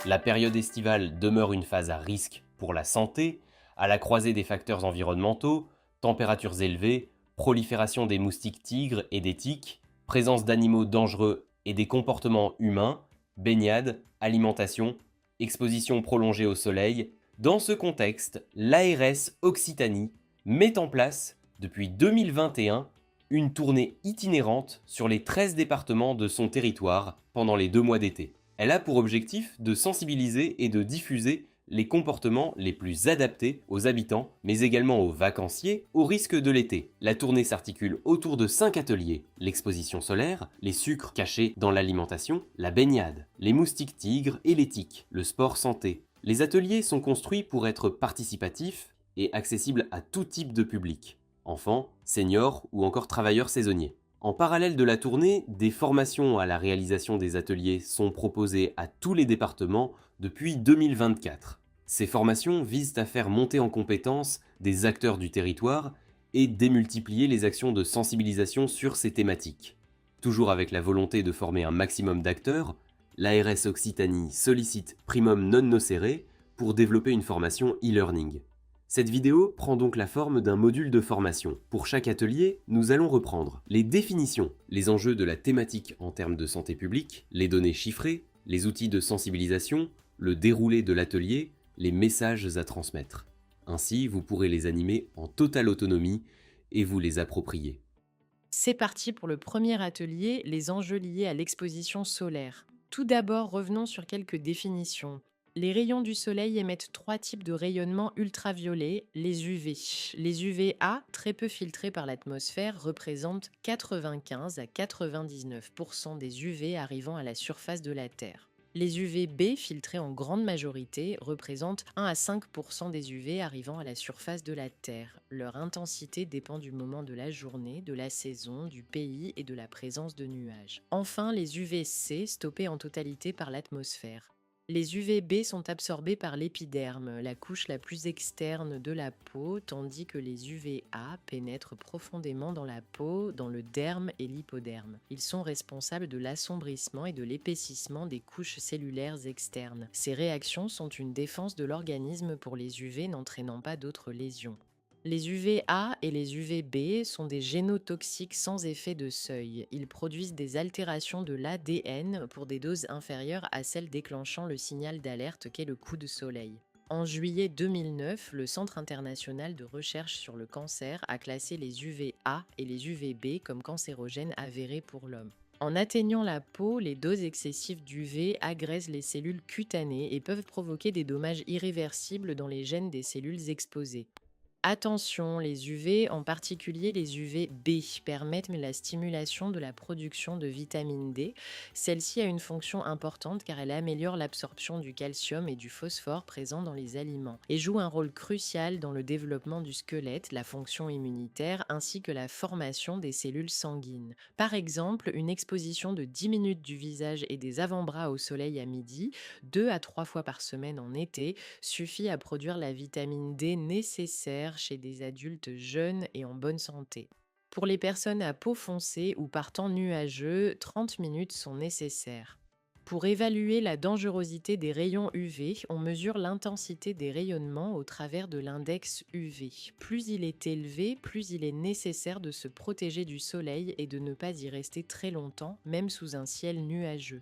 La période estivale demeure une phase à risque pour la santé, à la croisée des facteurs environnementaux, températures élevées, prolifération des moustiques tigres et des tiques, présence d'animaux dangereux et des comportements humains, baignade, alimentation, exposition prolongée au soleil. Dans ce contexte, l'ARS Occitanie met en place, depuis 2021, une tournée itinérante sur les 13 départements de son territoire pendant les 2 mois d'été. Elle a pour objectif de sensibiliser et de diffuser les comportements les plus adaptés aux habitants, mais également aux vacanciers, au risque de l'été. La tournée s'articule autour de 5 ateliers: l'exposition solaire, les sucres cachés dans l'alimentation, la baignade, les moustiques tigres et les tiques, le sport santé. Les ateliers sont construits pour être participatifs et accessibles à tout type de public: enfants, seniors ou encore travailleurs saisonniers. En parallèle de la tournée, des formations à la réalisation des ateliers sont proposées à tous les départements depuis 2024. Ces formations visent à faire monter en compétence des acteurs du territoire et démultiplier les actions de sensibilisation sur ces thématiques. Toujours avec la volonté de former un maximum d'acteurs, l'ARS Occitanie sollicite Primum non nocere pour développer une formation e-learning. Cette vidéo prend donc la forme d'un module de formation. Pour chaque atelier, nous allons reprendre les définitions, les enjeux de la thématique en termes de santé publique, les données chiffrées, les outils de sensibilisation, le déroulé de l'atelier, les messages à transmettre. Ainsi, vous pourrez les animer en totale autonomie et vous les approprier. C'est parti pour le premier atelier, les enjeux liés à l'exposition solaire. Tout d'abord, revenons sur quelques définitions. Les rayons du soleil émettent 3 types de rayonnement ultraviolets, les UV. Les UVA, très peu filtrés par l'atmosphère, représentent 95 à 99% des UV arrivant à la surface de la Terre. Les UVB, filtrés en grande majorité, représentent 1 à 5% des UV arrivant à la surface de la Terre. Leur intensité dépend du moment de la journée, de la saison, du pays et de la présence de nuages. Enfin, les UVC, stoppés en totalité par l'atmosphère. Les UVB sont absorbés par l'épiderme, la couche la plus externe de la peau, tandis que les UVA pénètrent profondément dans la peau, dans le derme et l'hypoderme. Ils sont responsables de l'assombrissement et de l'épaississement des couches cellulaires externes. Ces réactions sont une défense de l'organisme pour les UV n'entraînant pas d'autres lésions. Les UVA et les UVB sont des génotoxiques sans effet de seuil. Ils produisent des altérations de l'ADN pour des doses inférieures à celles déclenchant le signal d'alerte qu'est le coup de soleil. En juillet 2009, le Centre international de recherche sur le cancer a classé les UVA et les UVB comme cancérogènes avérés pour l'homme. En atteignant la peau, les doses excessives d'UV agressent les cellules cutanées et peuvent provoquer des dommages irréversibles dans les gènes des cellules exposées. Attention, les UV, en particulier les UVB, permettent la stimulation de la production de vitamine D. Celle-ci a une fonction importante car elle améliore l'absorption du calcium et du phosphore présents dans les aliments et joue un rôle crucial dans le développement du squelette, la fonction immunitaire ainsi que la formation des cellules sanguines. Par exemple, une exposition de 10 minutes du visage et des avant-bras au soleil à midi, 2 à 3 fois par semaine en été, suffit à produire la vitamine D nécessaire chez des adultes jeunes et en bonne santé. Pour les personnes à peau foncée ou par temps nuageux, 30 minutes sont nécessaires. Pour évaluer la dangerosité des rayons UV, on mesure l'intensité des rayonnements au travers de l'index UV. Plus il est élevé, plus il est nécessaire de se protéger du soleil et de ne pas y rester très longtemps, même sous un ciel nuageux.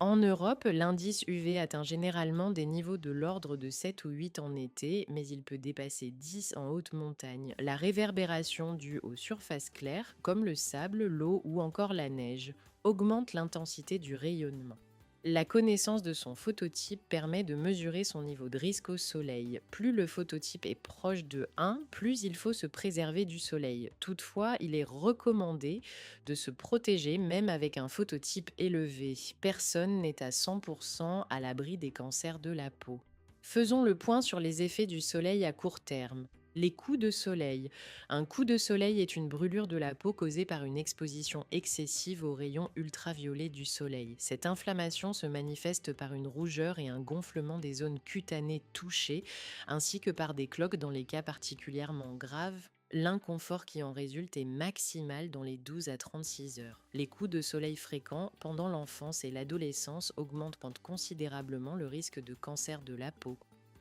En Europe, l'indice UV atteint généralement des niveaux de l'ordre de 7 ou 8 en été, mais il peut dépasser 10 en haute montagne. La réverbération due aux surfaces claires, comme le sable, l'eau ou encore la neige, augmente l'intensité du rayonnement. La connaissance de son phototype permet de mesurer son niveau de risque au soleil. Plus le phototype est proche de 1, plus il faut se préserver du soleil. Toutefois, il est recommandé de se protéger même avec un phototype élevé. Personne n'est à 100% à l'abri des cancers de la peau. Faisons le point sur les effets du soleil à court terme. Les coups de soleil. Un coup de soleil est une brûlure de la peau causée par une exposition excessive aux rayons ultraviolets du soleil. Cette inflammation se manifeste par une rougeur et un gonflement des zones cutanées touchées, ainsi que par des cloques dans les cas particulièrement graves. L'inconfort qui en résulte est maximal dans les 12 à 36 heures. Les coups de soleil fréquents pendant l'enfance et l'adolescence augmentent considérablement le risque de cancer de la peau.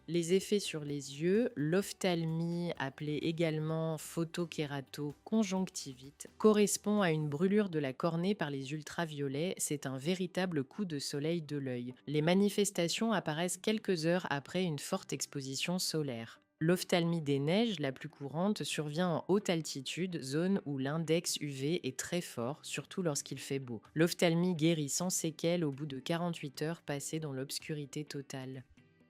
Les effets sur les yeux, l'ophtalmie, appelée également photokératoconjonctivite, correspond à une brûlure de la cornée par les ultraviolets. C'est un véritable coup de soleil de l'œil. Les manifestations apparaissent quelques heures après une forte exposition solaire. L'ophtalmie des neiges, la plus courante, survient en haute altitude, zone où l'index UV est très fort, surtout lorsqu'il fait beau. L'ophtalmie guérit sans séquelles au bout de 48 heures passées dans l'obscurité totale.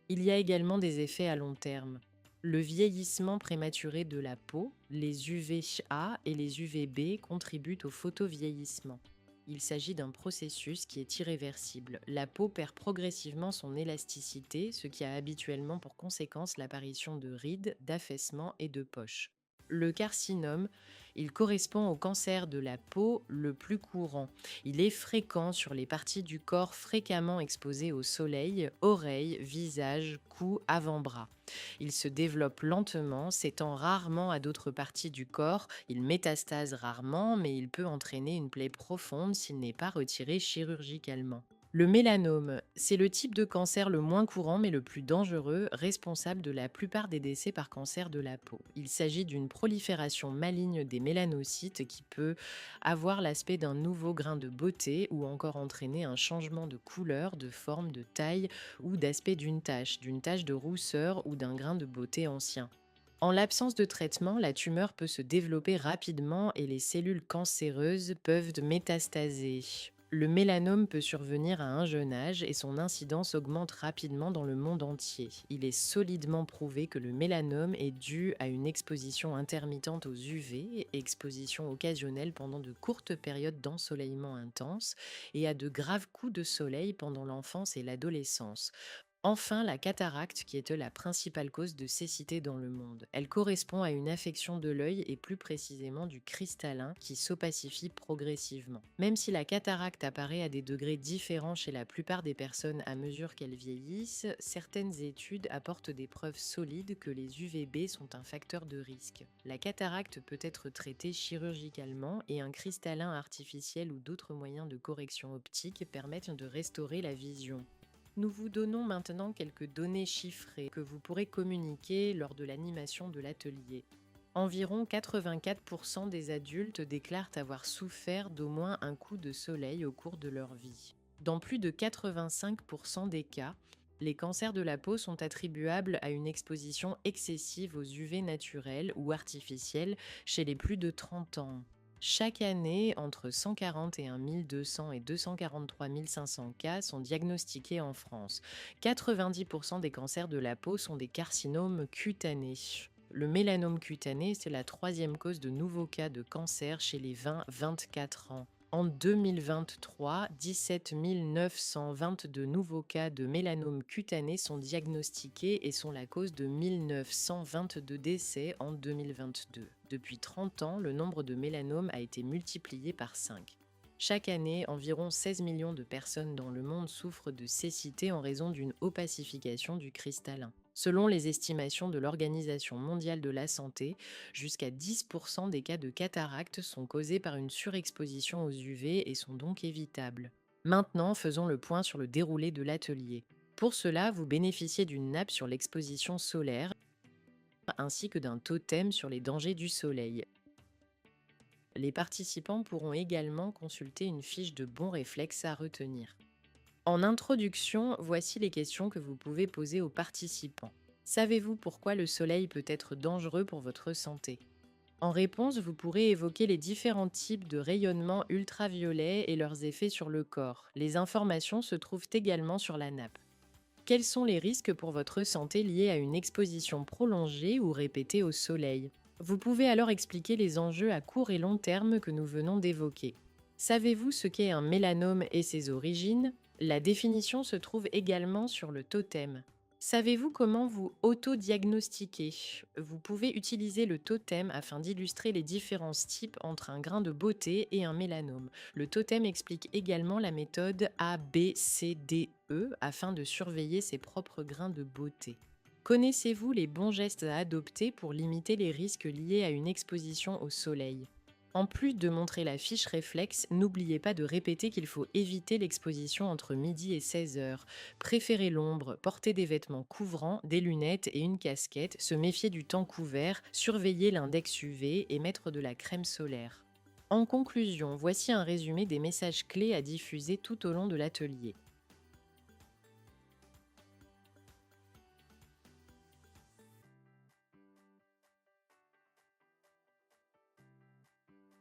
Il y a également des effets à long terme. Le vieillissement prématuré de la peau, les UVA et les UVB contribuent au photovieillissement. Il s'agit d'un processus qui est irréversible. La peau perd progressivement son élasticité, ce qui a habituellement pour conséquence l'apparition de rides, d'affaissements et de poches. Le carcinome, il correspond au cancer de la peau le plus courant. Il est fréquent sur les parties du corps fréquemment exposées au soleil, oreilles, visage, cou, avant-bras. Il se développe lentement, s'étend rarement à d'autres parties du corps, il métastase rarement, mais il peut entraîner une plaie profonde s'il n'est pas retiré chirurgicalement. Le mélanome, c'est le type de cancer le moins courant mais le plus dangereux, responsable de la plupart des décès par cancer de la peau. Il s'agit d'une prolifération maligne des mélanocytes qui peut avoir l'aspect d'un nouveau grain de beauté ou encore entraîner un changement de couleur, de forme, de taille ou d'aspect d'une tache de rousseur ou d'un grain de beauté ancien. En l'absence de traitement, la tumeur peut se développer rapidement et les cellules cancéreuses peuvent métastaser. Le mélanome peut survenir à un jeune âge et son incidence augmente rapidement dans le monde entier. Il est solidement prouvé que le mélanome est dû à une exposition intermittente aux UV, exposition occasionnelle pendant de courtes périodes d'ensoleillement intense, et à de graves coups de soleil pendant l'enfance et l'adolescence. Enfin, la cataracte, qui est la principale cause de cécité dans le monde. Elle correspond à une affection de l'œil et plus précisément du cristallin qui s'opacifie progressivement. Même si la cataracte apparaît à des degrés différents chez la plupart des personnes à mesure qu'elles vieillissent, certaines études apportent des preuves solides que les UVB sont un facteur de risque. La cataracte peut être traitée chirurgicalement et un cristallin artificiel ou d'autres moyens de correction optique permettent de restaurer la vision. Nous vous donnons maintenant quelques données chiffrées que vous pourrez communiquer lors de l'animation de l'atelier. Environ 84% des adultes déclarent avoir souffert d'au moins un coup de soleil au cours de leur vie. Dans plus de 85% des cas, les cancers de la peau sont attribuables à une exposition excessive aux UV naturels ou artificiels chez les plus de 30 ans. Chaque année, entre 141 200 et 243 500 cas sont diagnostiqués en France. 90% des cancers de la peau sont des carcinomes cutanés. Le mélanome cutané, c'est la troisième cause de nouveaux cas de cancer chez les 20-24 ans. En 2023, 17 922 nouveaux cas de mélanome cutané sont diagnostiqués et sont la cause de 1922 décès en 2022. Depuis 30 ans, le nombre de mélanomes a été multiplié par 5. Chaque année, environ 16 millions de personnes dans le monde souffrent de cécité en raison d'une opacification du cristallin. Selon les estimations de l'Organisation mondiale de la santé, jusqu'à 10% des cas de cataracte sont causés par une surexposition aux UV et sont donc évitables. Maintenant, faisons le point sur le déroulé de l'atelier. Pour cela, vous bénéficiez d'une nappe sur l'exposition solaire ainsi que d'un totem sur les dangers du soleil. Les participants pourront également consulter une fiche de bons réflexes à retenir. En introduction, voici les questions que vous pouvez poser aux participants. Savez-vous pourquoi le soleil peut être dangereux pour votre santé ? En réponse, vous pourrez évoquer les différents types de rayonnements ultraviolets et leurs effets sur le corps. Les informations se trouvent également sur la nappe. Quels sont les risques pour votre santé liés à une exposition prolongée ou répétée au soleil ? Vous pouvez alors expliquer les enjeux à court et long terme que nous venons d'évoquer. Savez-vous ce qu'est un mélanome et ses origines ? La définition se trouve également sur le totem. Savez-vous comment vous auto-diagnostiquer ? Vous pouvez utiliser le totem afin d'illustrer les différences types entre un grain de beauté et un mélanome. Le totem explique également la méthode ABCDE afin de surveiller ses propres grains de beauté. Connaissez-vous les bons gestes à adopter pour limiter les risques liés à une exposition au soleil? En plus de montrer la fiche réflexe, n'oubliez pas de répéter qu'il faut éviter l'exposition entre midi et 16 heures. Préférez l'ombre, porter des vêtements couvrants, des lunettes et une casquette, se méfier du temps couvert, surveiller l'index UV et mettre de la crème solaire. En conclusion, voici un résumé des messages clés à diffuser tout au long de l'atelier.